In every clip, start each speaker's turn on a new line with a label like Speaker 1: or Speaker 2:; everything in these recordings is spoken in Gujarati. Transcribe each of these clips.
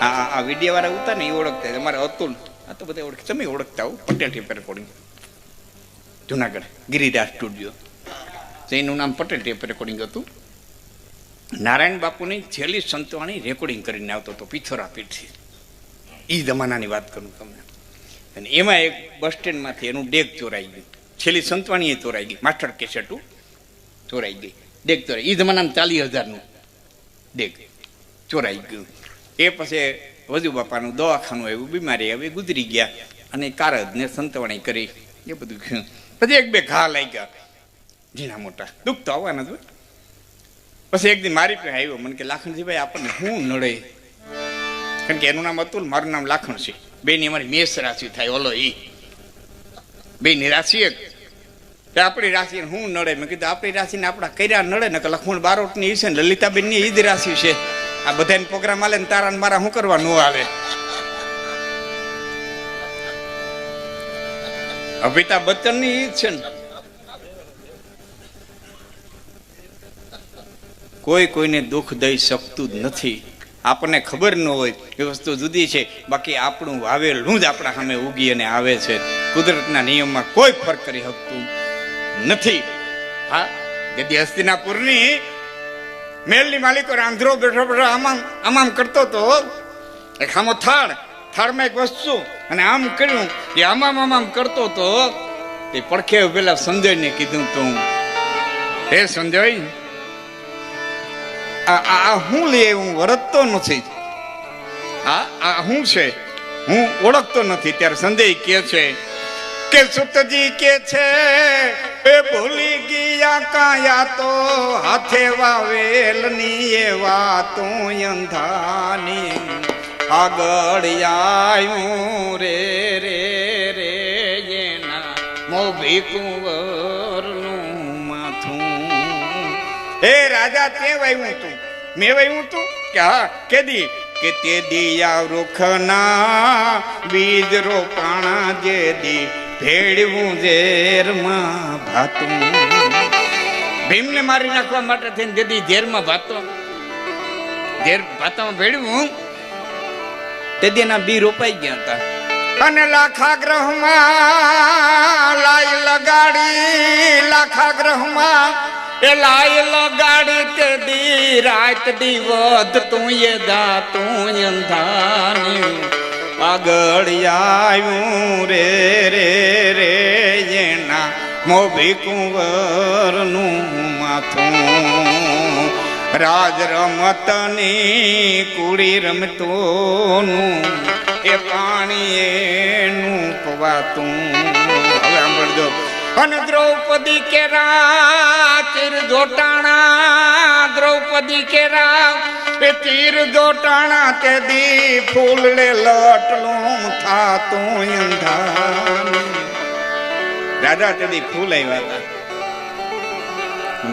Speaker 1: આ વિડીયો વાળા ઉતા ને એ ઓળખતા, અમારે અતુલ આ તો બધા ઓળખ, તમે ઓળખતા હો, Patel tape recording Junagadh Giriraj studio, એનું નામ પટેલ ટેપ રેકોર્ડિંગ હતું. નારાયણ બાપુની છેલ્લી સંતવાણી રેકોર્ડિંગ કરીને આવતો હતો પિથોરા પીઠથી, એ જમાનાની વાત કરું તમને. અને એમાં એક બસ સ્ટેન્ડમાંથી એનું ડેગ ચોરાઈ ગયું, છેલ્લી સંતવાણી એ ચોરાઈ ગઈ, માસ્ટર કેસેટું ચોરાઈ ગઈ, ડેગ ચોરાઈ, એ જમાનામાં 40,000નું ડેગ ચોરાઈ ગયું. એ પછી વજુ બાપાનું દવાખાનું આવ્યું, બીમારી આવી, ગુજરી ગયા, અને કારજને સંતવાણી કરી, એ બધું થયું. પછી એક બે ઘા લાગ્યા ઝીણા મોટા, દુઃખ તો આવવાના જ હોય. પછી એક દી મારી પાસે આવ્યો, મને કે લાખણજીભાઈ આપણને શું નડે, કારણ કે એનું નામ અતુલ, મારું નામ લાખણ છે, બેની અમારી મેષ રાશિ થાય, ઓલો એ બેની રાશિ એક, આપણી રાશિ શું નડે? મેં કીધું આપણી રાશિને આપણા કર્યા નડે ને, કે લક્ષ્મણ બારોટની એ છે ને લલિતાબેનની એ જ રાશિ છે, આ બધાને પ્રોગ્રામ આલે ને તારા મારા શું કરવા ન આવે? અમિતાભ બચ્ચનની ઈ જ છે ને. કોઈ કોઈને દુઃખ દઈ શકતું જ નથી, આપણને ખબર ન હોય એ વસ્તુ જુદી છે, બાકી આપણું વાવેલું જ આપણા સામે ઉગી અને આવે છે. કુદરતના નિયમમાં કોઈ ફરક કરી શકતું નથી. હા, જેથી હસ્તિનાપુરની મેલની માલિકો રાંધરો બેઠો બેઠો આમ કરતો હતો, એક આમો થાળમાં એક વસ્તુ, અને આમ કર્યું એ આમ કરતો હતો. તે પડખે પેલા સંજયને કીધું, તું હે સંજય, આ હું લે, હું વરતતો નથી, આ હું છે, હું ઓળખતો નથી. ત્યારે સંજય કે છે કે સુતજી કે છે એ ભૂલી ગયા કાયા તો હાથે વાવેલની એ વાતો અંધાની, આગળ આવ્યું રે રે રે એના મોભી કુંવરનું માથું. હે રાજા, તે વાવ્યું તું, મેં વાવ્યું તું કે હા, કેદી કે તે દિયા વૃક્ષના બીજ રોપાણા, જે દી ભેળવું ઝેરમાં ભાતું. ભીમને મારી નાખવા માટે થઈને જેદી ઝેરમાં ભાતો, ઝેર ભાતામાં ભેળવું, તેથી એના બી રોપાઈ ગયા હતા. અને લાખાગ્રહમાં લાઈ લગાડી, લાખાગ્રહમાં એ લાઈ લગાડી, તે દી રાત દિવસ તું એ દા તું અંધાની, આગળ આવ્યું રે રે રે એના મોભી કુંવરનું માથું. રાજ રમતની કુડી રમતોનું એ પાણી એનું પવાતું. હવે સાંભળજો. અને દ્રૌપદી કેરા તીર જોટાણા, દ્રૌપદી કેરા એ તીર જોટાણા, તે દી ફૂલડે લટલું થાતું અંધાની. રાજા તે દી ફૂલ આવ્યા હતા.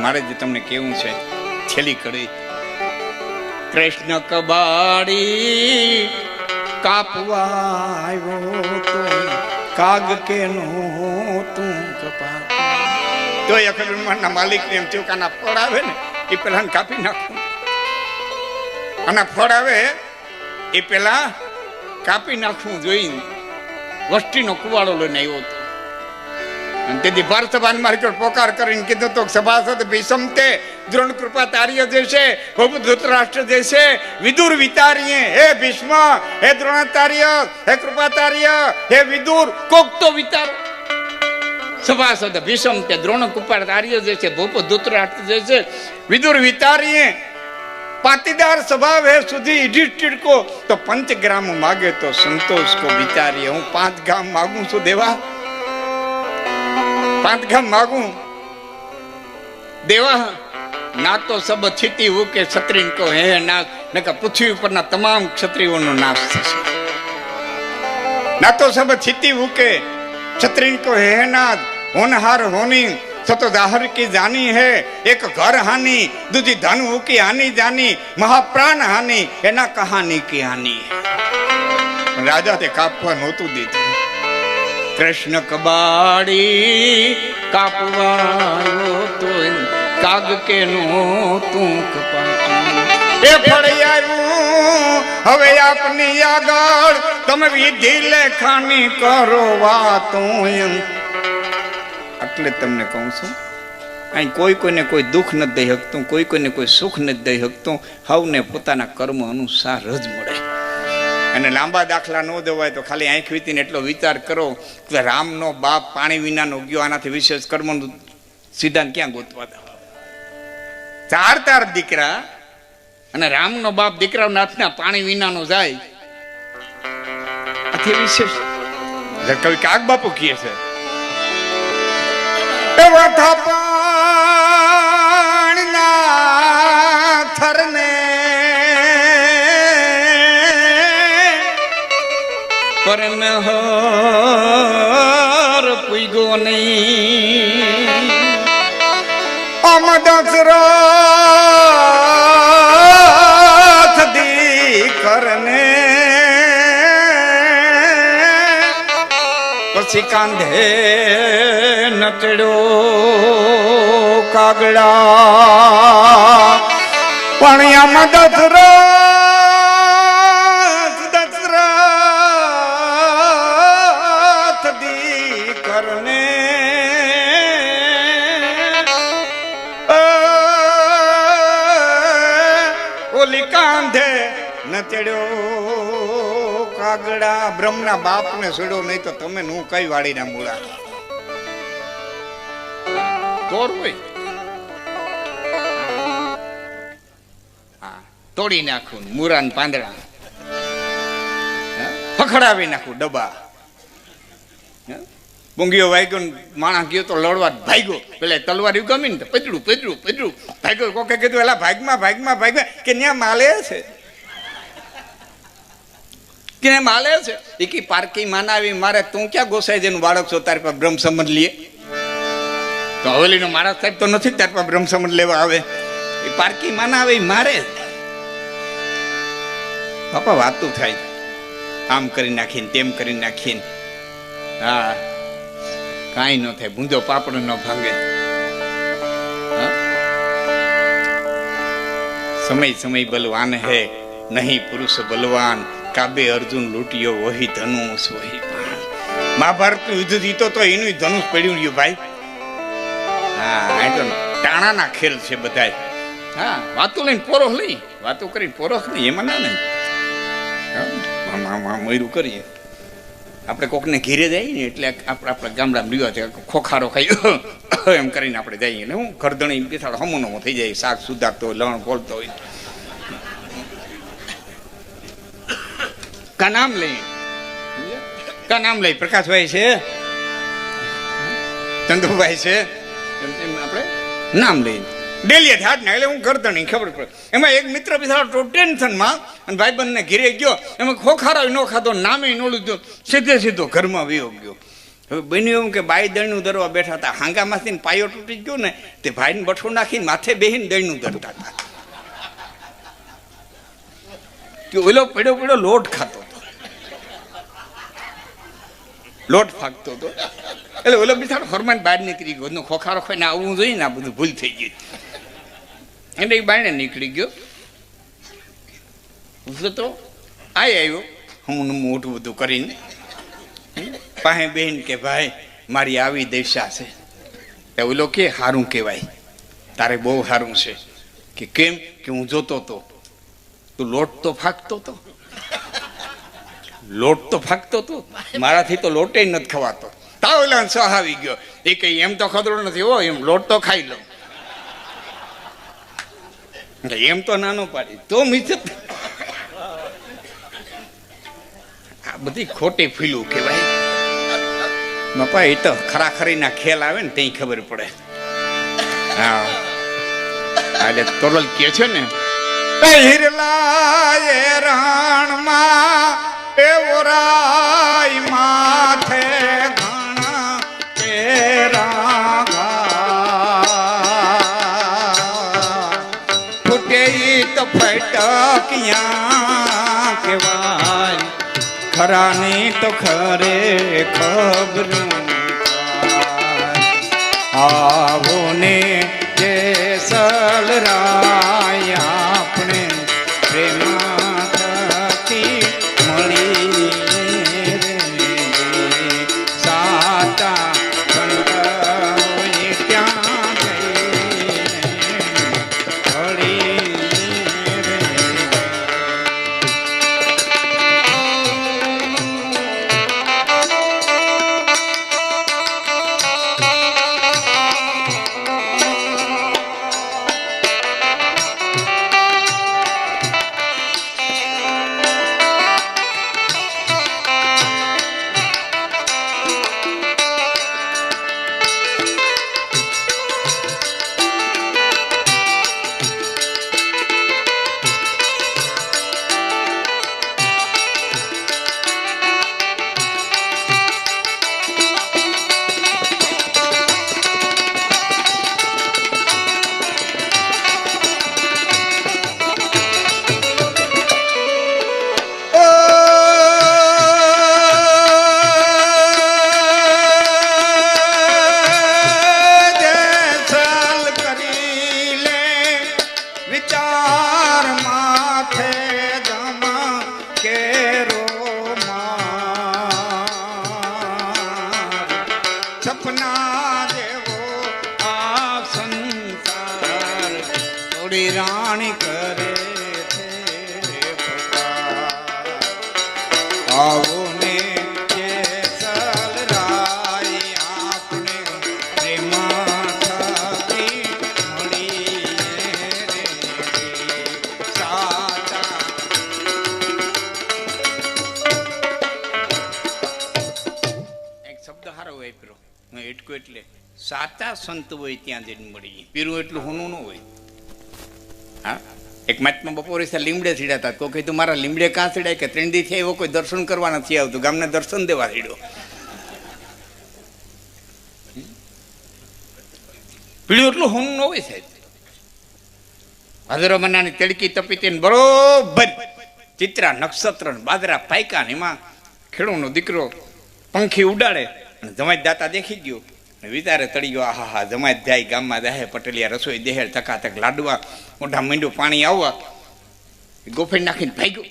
Speaker 1: મારે જે તમને કેવું છે, છેલ્લી કડી. કૃષ્ણ કબાડી કાપવા આવ્યો તો કાગ કે નો તું કપા, તો અખબારના માલિક ને એમ થયું કે આના ફળ આવે ને એ પેલા કાપી નાખું, આના ફળ આવે એ પેલા કાપી નાખવું જોઈને વસ્તીનો કુવાડો લઈને આવ્યો હતો. અને તેથી ભારત સભાની મારી પોકાર કરીને કીધું તો સભાસદ ભીષમ તે દ્રોણ કૃપાચાર્ય જે છે, ધૃતરાષ્ટ્ર જે છે, વિદુર વિતારીએ, હે ભીષ્મ, હે દ્રોણાચાર્ય, હે કૃપાચાર્ય, હે વિદુર, કોક તો વિતારો. સભાસદ ભીષમ તે દ્રોણ કૃપાચાર્ય જે છે, ભૂપ ધૃતરાષ્ટ્ર જે છે, વિદુર વિતારીએ, પાટીદાર સ્વભાવ હે સુધી યુધિષ્ઠિર કો, તો 5 ગ્રામ માગે તો સંતોષ કો વિચારીએ. હું 5 ગ્રામ માગું છું દેવા, 5 ગ્રામ માગું દેવા, ના તો સબ છિતી ઉકે ક્ષત્રિય કો હે નાશ, નકર પૃથ્વી ઉપરના તમામ ક્ષત્રિયોનો નાશ થશે. ના તો સબ છિતી ઉકે ક્ષત્રિય કો હે નાશ, હોનહાર હોની સતો જાહર की जानी है, एक घर हानि, दूजी धन की हानि जानी, महाप्राण हानि, एना कहानी की हानि. राजा ते कापवा नહોતું દીધું. કૃષ્ણ કબાડી કાપવાયો તો કાગ કે નો તું કપાતું. એ ફળી આવ્યું હવે આપની આગળ તમે વિધિ લેખાની કરો વાતો એમ. એટલે તમને કહું છું, અહીં કોઈ કોઈને કોઈ દુઃખ નથી દઈ શકતું, કોઈ કોઈને કોઈ સુખ નથી દઈ શકતું. હવને પોતાના કર્મ અનુસાર જ મળે. અને લાંબા દાખલા ન દેવાય તો ખાલી આંખ વીતીને એટલો વિચાર કરો કે રામનો બાપ પાણી વિનાનો ગયો, આનાથી વિશેષ કર્મનું સિદ્ધાંત ક્યાં ગોતવા દો? 4 દીકરા અને રામનો બાપ દીકરાના હાથના પાણી વિનાનો જાય, આથી વિશેષ કવિ કાગ બાપુ કહે છે એવા થાપણના થરને પરમ હર પૂગો નહીં અમદસરથ દીકરને પછી કાંધે નચડ્યો કાગડા પણ દશરથ દીકરને ઓલી કાંધે નચડ્યો કાગડા. બ્રહ્મના બાપને છોડ્યો નહીં તો તમે હું કઈ વાડીના મૂળા તોર હોય તોડી નાખું મૂરા ને પાંદડા ફખડાવી નાખું ડબ્બા. બુંગીઓ વાગ્યો માણસ ગયો તો લડવા ભાગ્યો, પેલા તલવાર ગમી ને પચડું ભાગ્યો. કોકે કીધું એલા ભાગમાં કે ત્યાં માલે છે કે માલે છે એ કી પારકી માનાવી મારે તું ક્યાં ગોસાઈ જેનું બાળક છો તારી પાસે બ્રહ્મ સંબંધ લે તો હવેલીનો મહારાજ સાહેબ તો નથી તારી પાસે બ્રહ્મ સંબંધ લેવા આવે. એ પારકી માનાવે મારે બાપા વાતું થાય આમ કરી નાખીને તેમ કરી નાખીને. હા કાંઈ ન થાય, ભૂંજો પાપડ ન ભાંગે. સમય બલવાન હે નહીં પુરુષ બલવાન, કાબે અર્જુન લૂંટ્યો વહી ધનુષ વહી બાણ. મહાભારત નું યુદ્ધ જીતો તો એનું ધનુષ પડ્યું રહ્યું ભાઈ. હા એટલે ટાણાના ખેલ છે બધાય. હા વાતો લઈને પોરો લઈ વાતો કરીને પોરો લઈ એમાં ના નહીં મયરું કરીએ આપણે કોકને ઘીરે જઈએ ને એટલે આપણે ગામડામાં રહ્યો છે ખોખારો ખાઈ એમ કરીને આપણે જઈએ એટલે હું ઘરધણી બેસાડો હમુનો થઈ જાય, શાક સુધારતો હોય લણ બોલતો હોય. કા નામ લઈ પ્રકાશભાઈ છે ચંદુભાઈ છે આપણે નામ લઈને ડેલી હાથ ના એટલે હું ઘરધણી ખબર પડે. એમાં એક મિત્ર બિચારો ટેન્શનમાં અને ભાઈબંધને ઘેરે ગયો, એમાં ખોખારો ન ખાધો નામે ન લીધો, સીધો ઘરમાં વયો ગયો. હવે બન્યું એવું કે બાઈ દળનું દરવા બેઠા હતા, હાંગામાંથી પાયો તૂટી ગયો ને તે ભાઈને બઠો નાખીને માથે બેહીને દળનું દરતા હતા. કે ઓલો પડ્યો લોટ ખાતો હતો, લોટ ફાકતો હતો. એટલે ઓલો બિચારો ફરમાન બહાર નીકળી ગયો, ખોખારો ખાઈને આવવું જોઈએ ને આ બધું ભૂલ થઈ ગયું. એટલે એ બાયણે નીકળી ગયો તો આવ્યો હું મોટું બધું કરીને પાસે બેન કે ભાઈ મારી આવી દશા છે. ઓલો કે સારું કહેવાય, તારે બહુ સારું છે. કે કેમ? કે હું જોતો તો તું લોટ તો ફાકતો તો મારાથી તો લોટે નથી ખવાતો. તાવ ઓલા સહ આવી ગયો એ કઈ એમ તો ખતરો નથી હો, એમ લોટ તો ખાઈ લો. એમ તો નાનો પાડી તો મિત્ર આ બધી ખોટી ફીલું કહેવાય બાપા. એ તો ખરાખરીના ખેલ આવે ને ત્યાં ખબર પડે. હા એટલે તોરલ કે છે ને રણમાં એવો રાય માથે ઘણા ફૂટે તો ફટક્યા કેવાય, ખરાની તો ખરે ખબર આવો ને જે સલરાય આપણે પ્રેમ આવો ને કેસલ રાય આપણે પ્રેમા થકી મળીએ રે સાચા. એક શબ્દ હારો વાપરો હું એટકો એટલે સાચા સંત હોય ત્યાં જઈને મળીએ. પીરું એટલું હોનું ન હોય. હા, એક મહાત્મા બપોરે લીમડે સીડાતા. કોઈ કીધું મારા લીમડે કાં સીડાય કે 3 દી થયા એવો કોઈ દર્શન કરવા નથી આવતું, ગામને દર્શન દેવા સીડ્યો. પીળું એટલું હોનું ન હોય સાહેબ. ભાદરો મહિનાની તડકી તપીતી બરોબર ચિત્રા નક્ષત્ર બાદરા પાયકા ને એમાં ખેડૂનો દીકરો પંખી ઉડાડે અને જમાઈ દાતા દેખી ગયો વિચારે તળી ગયો. આહા હા, જમાઈ જાય ગામમાં દહે પટેલિયા રસોઈ દેહે તકાતક લાડવા મોઢા મીંડું પાણી આવવા ગોફેડ નાખીને ભાગ્યો.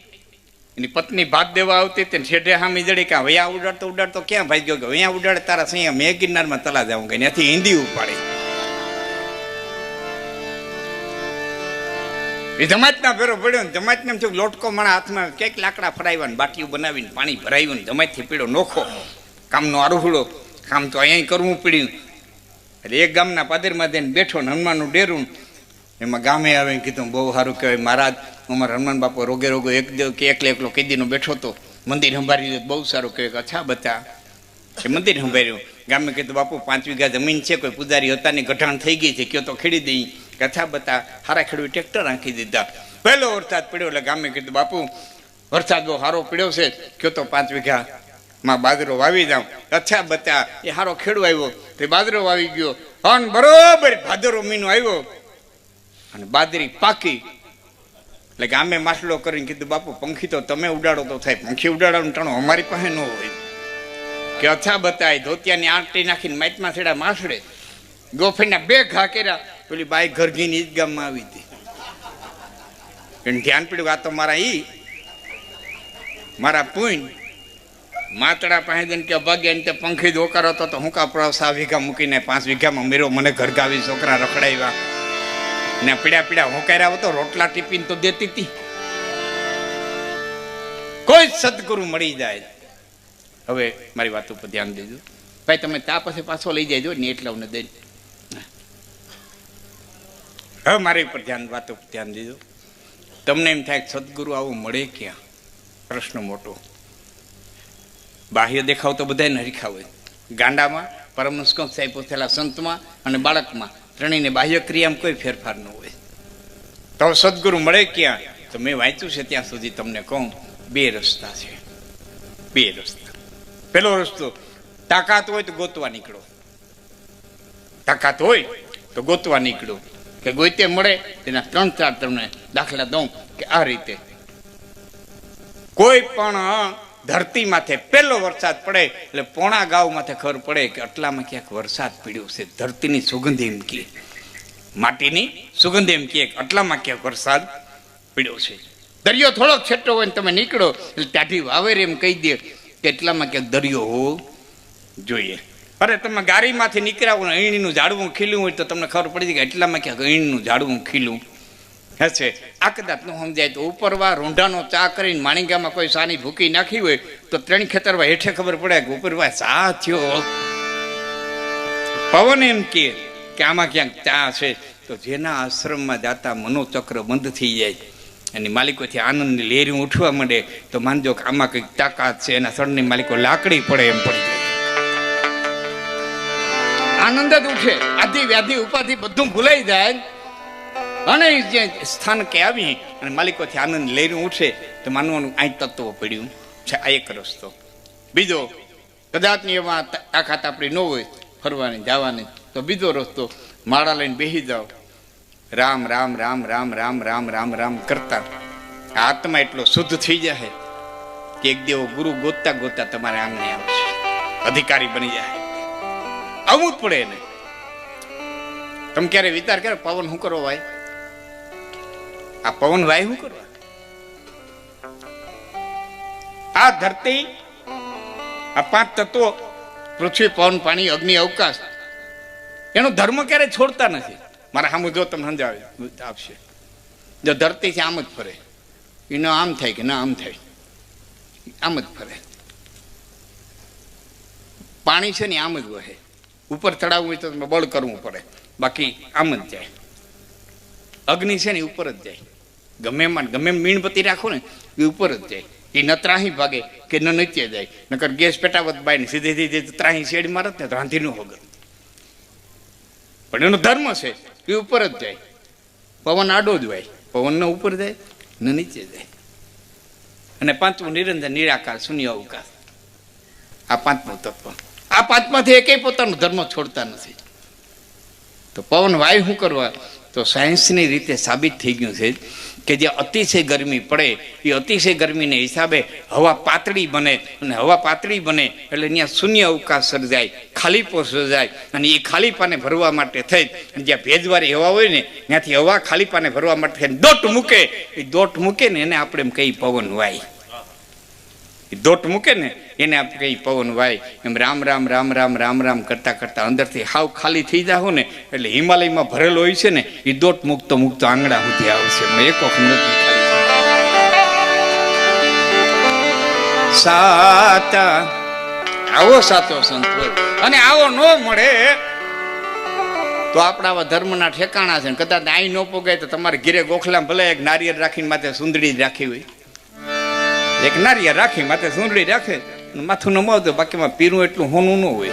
Speaker 1: એની પત્ની ભાત દેવા આવતી તેને શેઠે હામી જડી કે વયા ઉડાડતો ઉડાડતો ક્યાં ભાગ્યો કે વયા ઉડાડે તારા સૈયા મેં ગિરનારમાં તલા જાઉં કે ત્યાંથી હિન્દી ઉપાડી. એ જમાતના ભેરો પડ્યો ને જમાતને એમ થયું લોટકો માણા હાથમાં ક્યાંક લાકડા ફરાવ્યા ને બાટીઓ બનાવીને પાણી ભરાયું ને જમાતથી પીડો નોખો કામનો આરુહડો કામ તો અહીંયા કરવું પડ્યું. એટલે એક ગામના પાદરમાં જઈને બેઠો ને હનુમાનનું ડેરું એમાં ગામે આવે કીધું બહુ સારું કહેવાય મહારાજ અમારા હનુમાન બાપુ રોગે રોગો એકલો કેદીનો બેઠો હતો, મંદિર સંભાળી બહુ સારું કહેવાય. અચ્છા બતા એ મંદિર સંભાળ્યું. ગામે કીધું બાપુ 5 વીઘા જમીન છે, કોઈ પૂજારી હતા ની ગઠાણ થઈ ગઈ છે, કયો તો ખેડી દઈ. કથા બતા હારા ખેડૂત ટ્રેક્ટર આંખી દીધા. પહેલો વરસાદ પડ્યો એટલે ગામે કીધું બાપુ વરસાદ બહુ સારો પડ્યો છે, કયો તો 5 વીઘામાં બાજરો વાવી જાઉં. અચ્છા બતા એ સારો ખેડૂ આવ્યો તે બાજરો વાવી ગયો અને બરોબર ભાદરો મહિનો આવ્યો અને બાજરી પાકી. એટલે ગામે માસલો કરીને કીધું બાપુ પંખી તો તમે ઉડાડો તો થાય, પંખી ઉડાડવાનું ટાણું અમારી પાસે ન હોય. કે અચ્છા બતાય ધોતિયાની આંટી નાખીને માઇટમાં છેડા માસડે ગોફીના 2 ઘા કર્યા. પેલી બાઈ ઘરઘીની ઈદ ગામમાં આવી હતી. એને ધ્યાન પડ્યું આ તો મારા પૂન માતડા પાસે જઈને કે ભાગ્યા તે પંખી જ ઓકારો હતો તો હું કા 6 વીઘા મૂકીને 5 વીઘામાં મેરો મને ઘરગાવી છોકરા રખડાવ્યા ને પીડા હોકાર્યા હતો. રોટલા ટીપીને તો દેતી હતી. કોઈ સદગુરુ મળી જાય. હવે મારી વાત ઉપર ધ્યાન દેજો ભાઈ, તમે તા પછી પાછો લઈ જાય ને એટલે અમને દઈ. હવે મારી ઉપર વાત ઉપર ધ્યાન દેજો. તમને એમ થાય સદગુરુ આવું મળે ક્યાં? પ્રશ્ન મોટો. બાહ્ય દેખાવ તો બધાને હરીખા હોય. ગાંડામાં પરમહંસ સાહેબ પૂછેલા સંતમાં અને બાળકમાં ત્રણેયને બાહ્ય ક્રિયામાં કોઈ ફેરફાર ન હોય. તો સદગુરુ મળે ક્યાં? તો મેં વાંચ્યું છે ત્યાં સુધી તમને કહું 2 રસ્તા છે. 2 રસ્તા. પેલો રસ્તો તાકાત હોય તો ગોતવા નીકળો. તાકાત હોય તો ગોતવા નીકળો. કે ગોતે મળે તેના 3-4 તમને દાખલા દઉં કે આ રીતે કોઈ પણ ધરતી માથે પહેલો વરસાદ પડે એટલે પોણા ગાવ માથે ખબર પડે કે આટલામાં ક્યાંક વરસાદ પડ્યો છે. ધરતીની સુગંધ એમ કહે, માટીની સુગંધ એમ કહે આટલામાં ક્યાંક વરસાદ પડ્યો છે. દરિયો થોડોક છેટો હોય ને તમે નીકળો એટલે ત્યાંથી વાવેર એમ કહી દે કે એટલામાં ક્યાંક દરિયો હોવો જોઈએ. અરે તમે ગાડીમાંથી નીકળ્યા હોય અણીનું ઝાડવું ખીલું હોય તો તમને ખબર પડી જાય કે એટલામાં ક્યાંક અણીનું ઝાડવું ખીલું હશે. આ કદાચ ન સમજાય તો ઉપરવા રોંઢાનો ચા કરીને માણીગામાં કોઈ સાની ભૂકી નાખી હોય તો 3 ખેતરવા હેઠે ખબર પડે કે ઉપરવા ચા થયો. પવન એમ કે આમાં ક્યાંક ચા છે. તો જેના આશ્રમમાં જાતા મનોચક્ર બંધ થઈ જાય અને માલિકોથી આનંદની લહેરી ઉઠવા માંડે તો માનજો કે આમાં કંઈક તાકાત છે. એના સળની માલિકો લાકડી પડે એમ પડી જાય. આનંદ જ ઉઠે. આધિ વ્યાધિ ઉપાધિ બધું ભૂલાઈ જાય અને જે સ્થાન કે આવી અને માલિકોથી આનંદ લઈને ઉઠે તો માનવાનું આ તત્વ પડ્યું છે. આ એક રસ્તો. બીજો કદાચની એમાં તાકાત આપણી ન હોય ફરવાની જવાની તો બીજો રસ્તો માળા લઈને બેસી જાઓ. રામ રામ રામ રામ રામ રામ રામ રામ કરતા આત્મા એટલો શુદ્ધ થઈ જાય કે એક દેવો ગુરુ ગોતતા ગોતતા તમારે આંગણે આવશે, અધિકારી બની જાય. આવું જ પડે ને. તમે ક્યારે વિચાર કરો પવન શું કરો ભાઈ? આ પવન વાય શું કરવા? આ ધરતી આ 5 તત્વો પૃથ્વી પવન પાણી અગ્નિ અવકાશ એનો ધર્મ ક્યારે છોડતા નથી. મારા સામું જો તમે સમજાવે આપશે. જો ધરતી છે આમ જ ફરે, એ ન આમ થાય કે ના આમ થાય, આમ જ ફરે. પાણી છે ને આમ જ વહે. ઉપર ચડાવવું હોય તો તમે બળ કરવું પડે, બાકી આમ જ જાય. અગ્નિ છે ને ઉપર જ જાય. ગમે એમ મીણબત્તી રાખો ને એ ઉપર જ જાય. એ ન ત્રાહી ભાગે કે ન નીચે જાય. નકર ગેસ પેટાવત બાય ને સીધી સીધી ત્રાહી શેડ મારત ને તો રાંધી ન હોગર. પણ એનો ધર્મ છે એ ઉપર જ જાય. પવન આડો જ હોય, પવન ન ઉપર જાય ન નીચે જાય. અને પાંચમું નિરંજન નિરાકાર શૂન્ય અવકાશ. આ પાંચમું તત્વ. આ પાંચમાંથી એકેય પોતાનો ધર્મ છોડતા નથી. તો પવન વાયુ શું કરવા? તો સાયન્સની રીતે સાબિત થઈ ગયું છે કે જે અતિશય ગરમી પડે એ અતિશય ગરમીને હિસાબે હવા પાતળી બને, અને હવા પાતળી બને એટલે ત્યાં શૂન્ય અવકાશ સર્જાય, ખાલીપો સર્જાય. અને એ ખાલીપાને ભરવા માટે થઈ જ્યાં ભેજવાળી હવા હોય ને ત્યાંથી હવા ખાલીપાને ભરવા માટે દોટ મૂકે. એ દોટ મૂકે ને એને આપણે એમ કઈ પવન વાય. એ દોટ મૂકે ને એને આપણે કઈ પવન વાય. એમ રામ રામ રામ રામ રામ રામ કરતા કરતા અંદરથી હાવ ખાલી થઈ જાઓ ને એટલે હિમાલયમાં ભરેલો હોય છે ને એ દોટ મૂકતો મૂકતો આંગળા સુધી આવશે. એક વખત નથી ખાલી. સાતા આવો સાચો સંત હોય અને આવો ન મળે તો આપણા આવા ધર્મના ઠેકાણા છે. કદાચ આઈ ન પોગાય તો તમારે ઘીરે ગોખલા ભલે એક નારિયેળ રાખીને માથે સુંદડી રાખી હોય, એક નારિયેળ રાખી માથે સુંદડી રાખે માથું નમાવતો, બાકીમાં પીરું એટલું હોનું ન હોય.